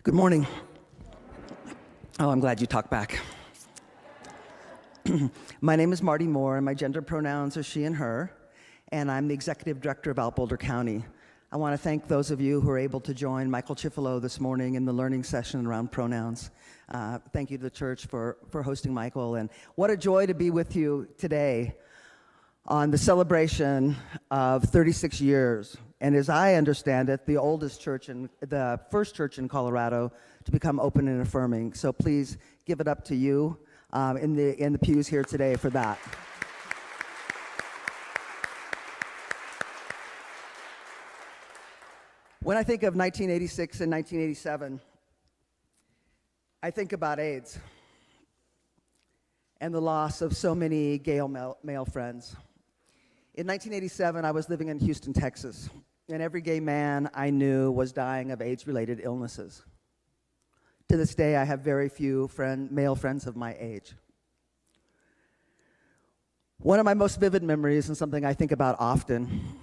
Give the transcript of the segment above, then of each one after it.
Good morning. Oh, I'm glad you talked back. My name is Marty Moore, and my gender pronouns are she and her, and I'm the Executive Director of Out Boulder County. I want to thank those of you who are able to join Michael Chifolo this morning in the learning session around pronouns. Thank you to the church for hosting Michael, and what a joy to be with you today on the celebration of 36 years. And as I understand it, the oldest church the first church in Colorado to become open and affirming. So please give it up to you in the pews here today for that. When I think of 1986 and 1987, I think about AIDS and the loss of so many gay male friends. In 1987, I was living in Houston, Texas, and every gay man I knew was dying of AIDS-related illnesses. To this day, I have very few male friends of my age. One of my most vivid memories, and something I think about often,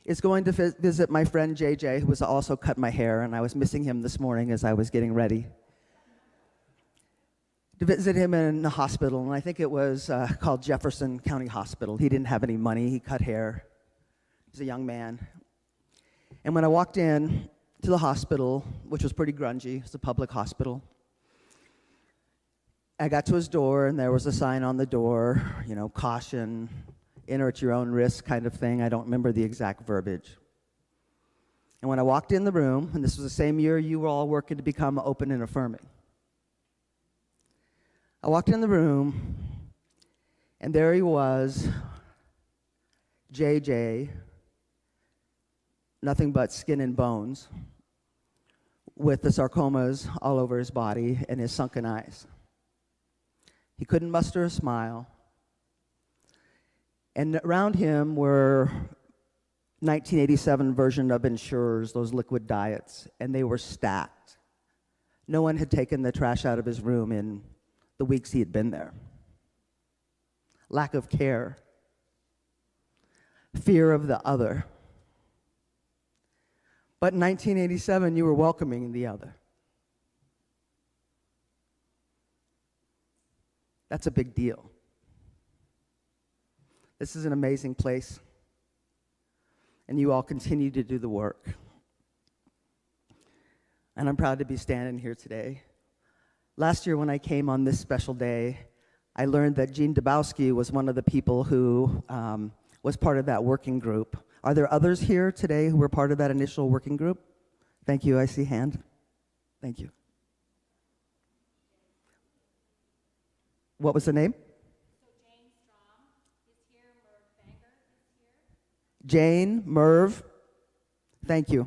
is going to visit my friend JJ, who was also cut my hair, and I was missing him this morning as I was getting ready to visit him in a hospital, and I think it was called Jefferson County Hospital. He didn't have any money. He cut hair. He was a young man. And when I walked in to the hospital, which was pretty grungy, it's a public hospital, I got to his door, and there was a sign on the door, caution, enter at your own risk kind of thing. I don't remember the exact verbiage. And when I walked in the room, and this was the same year you were all working to become open and affirming, I walked in the room, and there he was, JJ, nothing but skin and bones, with the sarcomas all over his body and his sunken eyes. He couldn't muster a smile. And around him were 1987 version of Insurers, those liquid diets, and they were stacked. No one had taken the trash out of his room in the weeks he had been there. Lack of care, fear of the other. But in 1987, you were welcoming the other. That's a big deal. This is an amazing place, and you all continue to do the work. And I'm proud to be standing here today. Last year when I came on this special day, I learned that Gene Dabowski was one of the people who was part of that working group. Are there others here today who were part of that initial working group? Thank you, I see hand. Thank you. What was the name? Jane, Merv, thank you.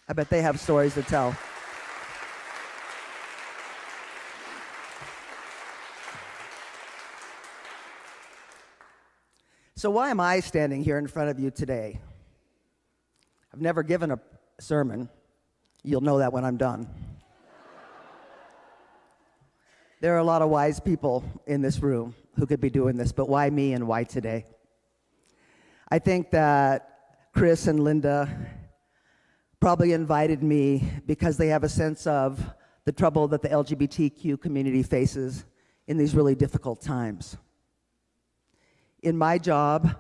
I bet they have stories to tell. So why am I standing here in front of you today? I've never given a sermon. You'll know that when I'm done. There are a lot of wise people in this room who could be doing this, but why me and why today? I think that Chris and Linda probably invited me because they have a sense of the trouble that the LGBTQ community faces in these really difficult times. In my job,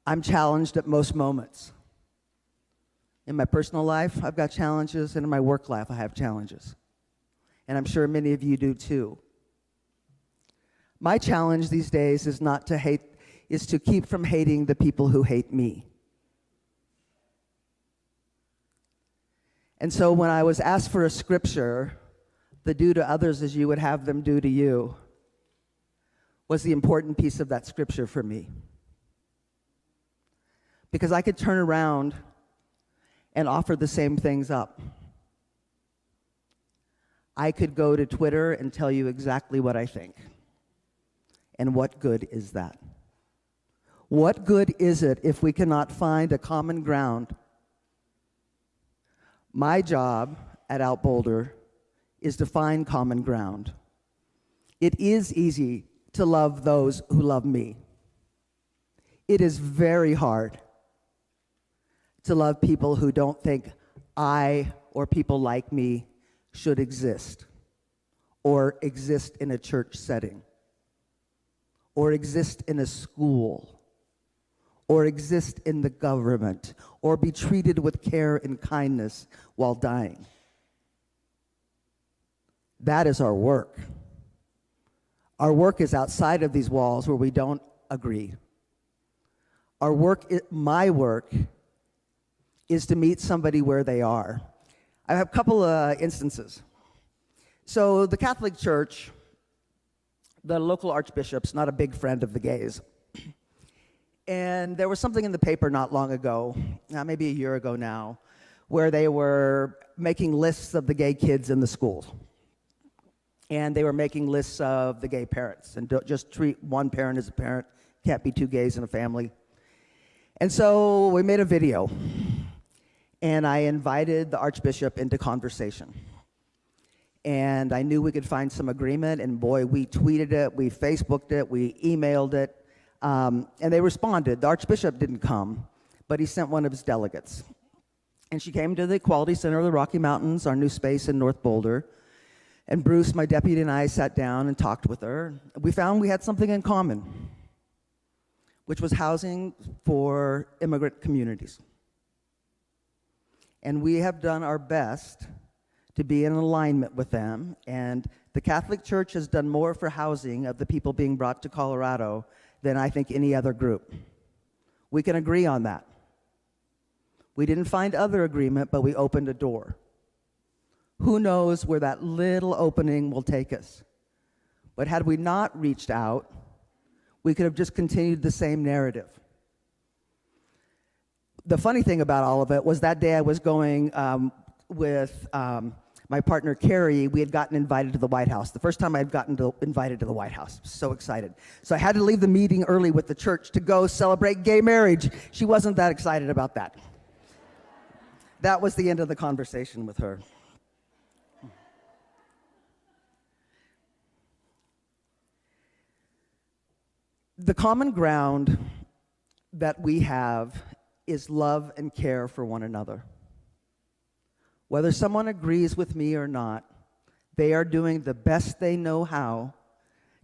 I'm challenged at most moments. In my personal life, I've got challenges, and in my work life, I have challenges. And I'm sure many of you do too. My challenge these days is not to hate, is to keep from hating the people who hate me. And so when I was asked for a scripture, the do to others as you would have them do to you, was the important piece of that scripture for me. Because I could turn around and offer the same things up. I could go to Twitter and tell you exactly what I think. And what good is that? What good is it if we cannot find a common ground? My job at Out Boulder is to find common ground. It is easy to love those who love me. It is very hard to love people who don't think I or people like me should exist, or exist in a church setting, or exist in a school, or exist in the government, or be treated with care and kindness while dying. That is our work. Our work is outside of these walls where we don't agree. Our work, my work, is to meet somebody where they are. I have a couple of instances. So the Catholic Church, the local archbishop's not a big friend of the gays. And there was something in the paper not long ago, maybe a year ago now, where they were making lists of the gay kids in the schools. And they were making lists of the gay parents, and don't just treat one parent as a parent. Can't be two gays in a family. And so we made a video, and I invited the Archbishop into conversation. And I knew we could find some agreement, and boy, we tweeted it, we Facebooked it, we emailed it, and they responded. The Archbishop didn't come, but he sent one of his delegates. And she came to the Equality Center of the Rocky Mountains, our new space in North Boulder. And Bruce, my deputy, and I sat down and talked with her. We found we had something in common, which was housing for immigrant communities. And we have done our best to be in alignment with them. And the Catholic Church has done more for housing of the people being brought to Colorado than I think any other group. We can agree on that. We didn't find other agreement, but we opened a door. Who knows where that little opening will take us? But had we not reached out, we could have just continued the same narrative. The funny thing about all of it was that day I was going with my partner Carrie. We had gotten invited to the White House. The first time I had gotten invited to the White House. So excited. So I had to leave the meeting early with the church to go celebrate gay marriage. She wasn't that excited about that. That was the end of the conversation with her. The common ground that we have is love and care for one another. Whether someone agrees with me or not, they are doing the best they know how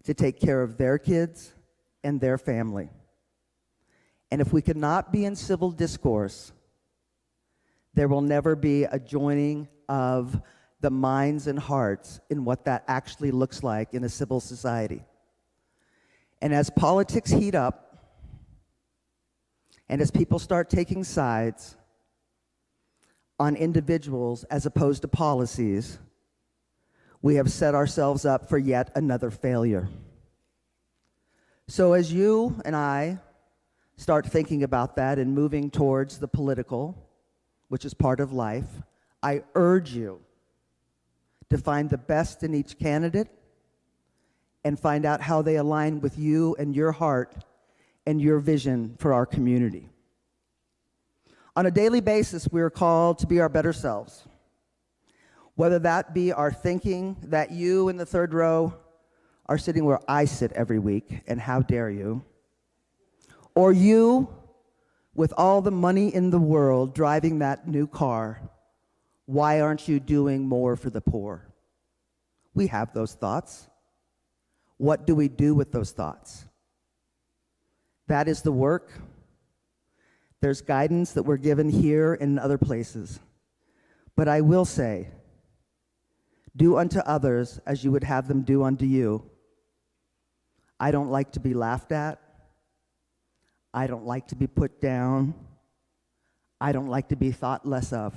to take care of their kids and their family. And if we cannot be in civil discourse, there will never be a joining of the minds and hearts in what that actually looks like in a civil society. And as politics heat up, and as people start taking sides on individuals as opposed to policies, we have set ourselves up for yet another failure. So as you and I start thinking about that and moving towards the political, which is part of life, I urge you to find the best in each candidate and find out how they align with you and your heart and your vision for our community. On a daily basis, we are called to be our better selves. Whether that be our thinking that you in the third row are sitting where I sit every week, and how dare you, or you with all the money in the world driving that new car, why aren't you doing more for the poor? We have those thoughts. What do we do with those thoughts? That is the work. There's guidance that we're given here and in other places. But I will say, do unto others as you would have them do unto you. I don't like to be laughed at. I don't like to be put down. I don't like to be thought less of.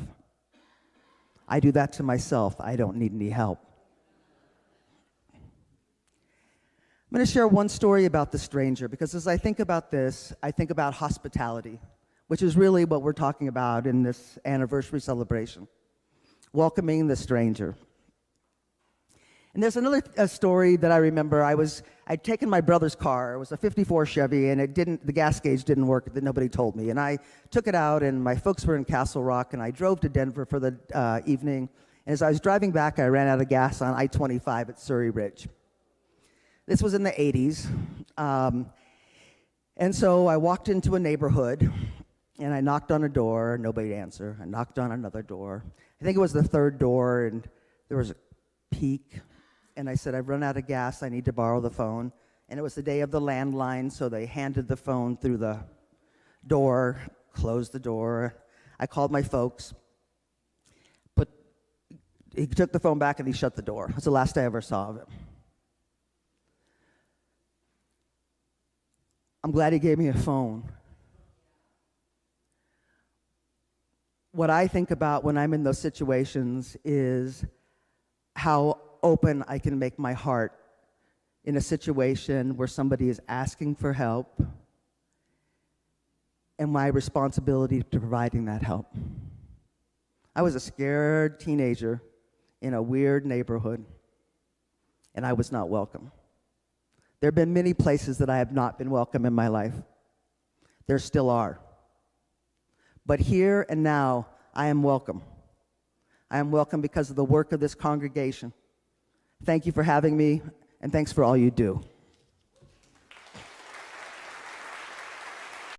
I do that to myself. I don't need any help. I'm going to share one story about the stranger, because as I think about this, I think about hospitality, which is really what we're talking about in this anniversary celebration, welcoming the stranger. And there's another story that I remember. I'd taken my brother's car. It was a 54 Chevy, and the gas gauge didn't work, that nobody told me. And I took it out, and my folks were in Castle Rock, and I drove to Denver for the evening. And as I was driving back, I ran out of gas on I-25 at Surrey Ridge. This was in the 80s. And so I walked into a neighborhood, And I knocked on a door, nobody answered. I knocked on another door. I think it was the third door, and there was a peak. And I said, I've run out of gas, I need to borrow the phone. And it was the day of the landline, so they handed the phone through the door, closed the door. I called my folks. He took the phone back and he shut the door. That's the last I ever saw of him. I'm glad he gave me a phone. What I think about when I'm in those situations is how open I can make my heart in a situation where somebody is asking for help and my responsibility to providing that help. I was a scared teenager in a weird neighborhood, and I was not welcome. There have been many places that I have not been welcome in my life. There still are. But here and now, I am welcome. I am welcome because of the work of this congregation. Thank you for having me, and thanks for all you do.